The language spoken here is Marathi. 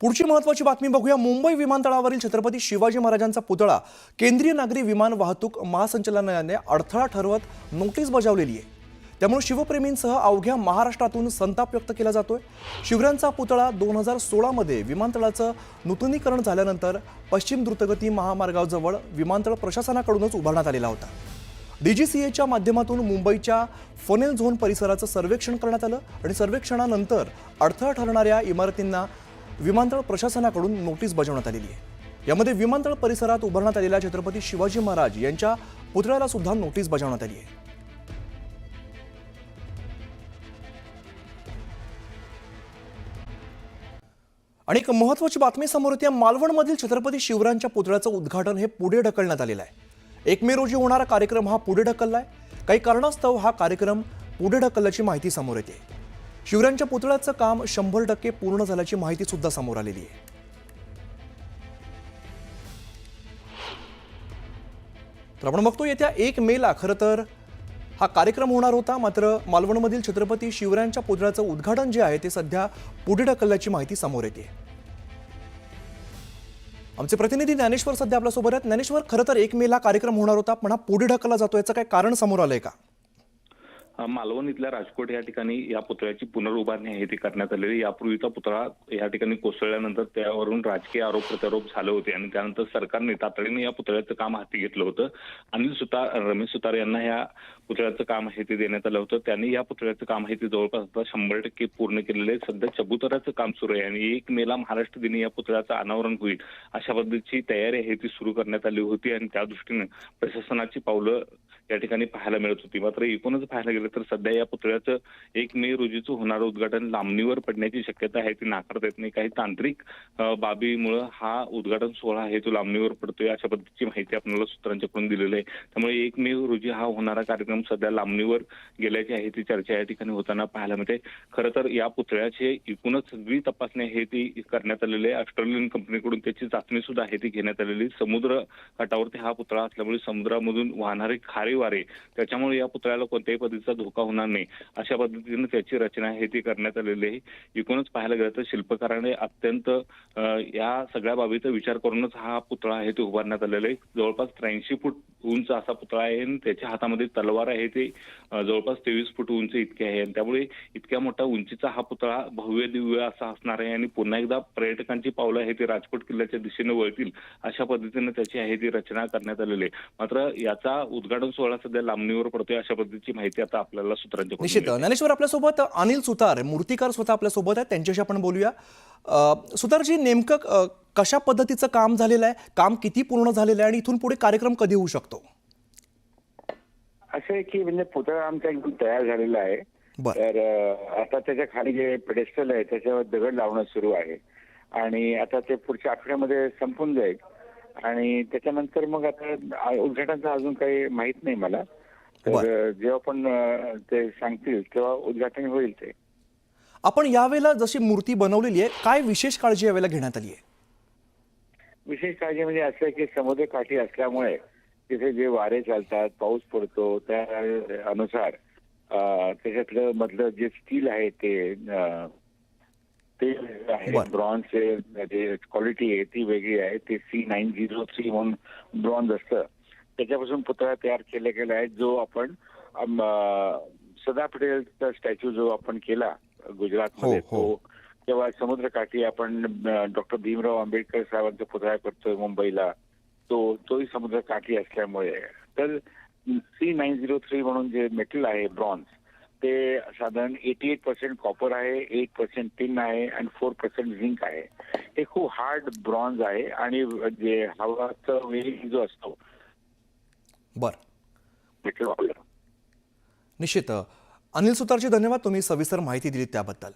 पुढची महत्त्वाची बातमी बघूया। मुंबई विमानतळावरील छत्रपती शिवाजी महाराजांचा पुतळा केंद्रीय नागरी विमान वाहतूक महासंचालनालयाने अडथळा ठरवत नोटीस बजावलेली आहे। त्यामुळे शिवप्रेमींसह अवघ्या महाराष्ट्रातून संताप व्यक्त केला जातोय। शिवरायांचा पुतळा 2016 मध्ये विमानतळाचं नूतनीकरण झाल्यानंतर पश्चिम द्रुतगती महामार्गाजवळ विमानतळ प्रशासनाकडूनच उभारण्यात आलेला होता। डीजीसीएच्या माध्यमातून मुंबईच्या फनेल झोन परिसराचं सर्वेक्षण करण्यात आलं आणि सर्वेक्षणानंतर अडथळा ठरणाऱ्या इमारतींना विमानतळ प्रशासनाकडून नोटीस बजावण्यात आलेली आहे। यामध्ये विमानतळ परिसरात उभारण्यात आलेल्या छत्रपती शिवाजी महाराज यांच्या पुतळ्याला सुद्धा नोटीस बजावण्यात आली आहे। आणि एक महत्त्वाची बातमी समोर येते। मालवणमधील छत्रपती शिवरायांच्या पुतळ्याचं उद्घाटन हे पुढे ढकलण्यात आलेलं आहे। 1 मे रोजी होणारा कार्यक्रम हा पुढे ढकललाय। काही कारणास्तव हा कार्यक्रम पुढे ढकलल्याची माहिती समोर येते। शिवरायांच्या पुतळ्याचं काम 100% पूर्ण झाल्याची माहिती सुद्धा समोर आलेली आहे। तर आपण बघतो येत्या 1 मेला खरं तर हा कार्यक्रम होणार होता, मात्र मालवणमधील छत्रपती शिवरायांच्या पुतळ्याचं उद्घाटन जे आहे ते सध्या पुढे ढकलल्याची माहिती समोर येते। आमचे प्रतिनिधी ज्ञानेश्वर सध्या आपल्या सोबत आहेत। ज्ञानेश्वर, खरं तर 1 मेला कार्यक्रम होणार होता, पण हा पुढे ढकलला जातो, याचं काय कारण समोर आलंय का? मालवण इथल्या राजकोट या ठिकाणी या पुतळ्याची पुनर्उभारणी आहे ती करण्यात आलेली। यापूर्वीचा पुतळा या ठिकाणी कोसळल्यानंतर त्यावरून राजकीय आरोप प्रत्यारोप झाले होते आणि त्यानंतर सरकारने तातडीने या पुतळ्याचं काम हाती घेतलं होतं। रमेश सुतार यांना या पुतळ्याचं काम आहे ते देण्यात आलं होतं। त्यांनी या पुतळ्याचं काम आहे ते जवळपास 100% पूर्ण केलेलं आहे। सध्या चबुतऱ्याचं काम सुरू आहे आणि 1 मेला महाराष्ट्र दिनी या पुतळ्याचं अनावरण होईल अशा पद्धतीची तयारी आहे ती सुरू करण्यात आली होती आणि त्या दृष्टीने प्रशासनाची पावलं या ठिकाणी पाहायला मिळत होती। मात्र एकूणच पाहायला गेलं तर सध्या या पुतळ्याचं 1 मे रोजीचं होणारं उद्घाटन लांबणीवर पडण्याची शक्यता आहे ती नाकारता येत नाही। काही तांत्रिक बाबीमुळे हा उद्घाटन सोहळा आहे तो लांबणीवर पडतोय अशा पद्धतीची माहिती आपल्याला सूत्रांच्याकडून दिलेली आहे। त्यामुळे 1 मे रोजी हा होणारा कार्यक्रम सध्या लांबणीवर गेल्याची आहे ती चर्चा या ठिकाणी होताना पाहायला मिळते। खरं तर या पुतळ्याची एकूणच सगळी तपासणी आहे ती करण्यात आलेली आहे। ऑस्ट्रेलियन कंपनीकडून त्याची चाचणी सुद्धा आहे ती घेण्यात आलेली। समुद्र काठावरती हा पुतळा असल्यामुळे समुद्रामधून वाहणारे खारे वारे त्याच्यामुळे या पुतळ्याला कोणत्याही पद्धतीचा धोका होणार नाही अशा पद्धतीने त्याची रचना आहे ती करण्यात आलेली आहे। एकूणच पाहायला गेलं तर शिल्पकाराने अत्यंत या सगळ्या बाबीचा विचार करूनच हा पुतळा आहे ते उभारण्यात आलेला आहे। जवळपास 83 फूट उंच असा पुतळा आहे आणि त्याच्या हातामध्ये तलवार आहे ते जवळपास 23 फूट उंच इतके आहे आणि त्यामुळे इतक्या मोठा उंचीचा हा पुतळा भव्य दिव्य असा असणार आहे आणि पुन्हा एकदा पर्यटकांची पावलं आहे ते राजकोट किल्ल्याच्या दिशेने वळतील अशा पद्धतीने त्याची आहे ती रचना करण्यात आलेली आहे। मात्र याचा उद्घाटन सोहळा सध्या लांबणीवर पडतोय अशा पद्धतीची माहिती आता आपल्याला सूत्रांच्या निश्चित ज्ञानेश्वर, आपल्यासोबत अनिल सुतार मूर्तिकार स्वतः आपल्यासोबत आहेत, त्यांच्याशी आपण बोलूया। सुतारजी, नेमकं कशा पद्धतीचं काम झालेलं आहे, काम किती पूर्ण झालेलं आहे आणि इथून पुढे कार्यक्रम कधी होऊ शकतो? असं आहे की म्हणजे पुतळा आमचा एकदम तयार झालेला आहे। तर आता त्याच्या खाली जे पेडेस्टल आहे त्याच्यावर दगड लावणं सुरू आहे आणि आता ते पुढच्या आठवड्यामध्ये संपून जाईल आणि त्याच्यानंतर मग आता उद्घाटनाचं अजून काही माहित नाही मला। तर जेव्हा पण ते सांगतील तेव्हा उद्घाटन होईल ते। आपण यावेळेला जशी मूर्ती बनवलेली आहे, काय विशेष काळजी यावेळेला घेण्यात आली आहे? विशेष काळजी म्हणजे असं आहे की समुद्रकाठी असल्यामुळे तिथे जे वारे चालतात, पाऊस पडतो, त्या अनुसार त्याच्यातलं मधलं जे स्टील आहे ते आहे ब्रॉन्झचे जे क्वालिटी आहे ती वेगळी आहे। ते C903 म्हणून ब्रॉन्झ असतं त्याच्यापासून पुतळा तयार केला गेला आहे। जो आपण सरदार पटेलचा स्टॅच्यू जो आपण केला गुजरातमध्ये तो तेव्हा समुद्रकाठी आपण डॉक्टर भीमराव आंबेडकर साहेबांचा पुतळा करतोय मुंबईला, तोही समुद्रकाठी असल्यामुळे। तर C903 म्हणून जे मेटल आहे ब्रॉन्झ ते साधारण 88% कॉपर आहे, 8% टिन आहे आणि 4% झिंक आहे। हे खूप हार्ड ब्रॉन्झ आहे आणि जे हवाचा वेग जो असतो निश्चित। अनिल सुतारजी, धन्यवाद, तुम्ही सविस्तर माहिती दिली त्याबद्दल।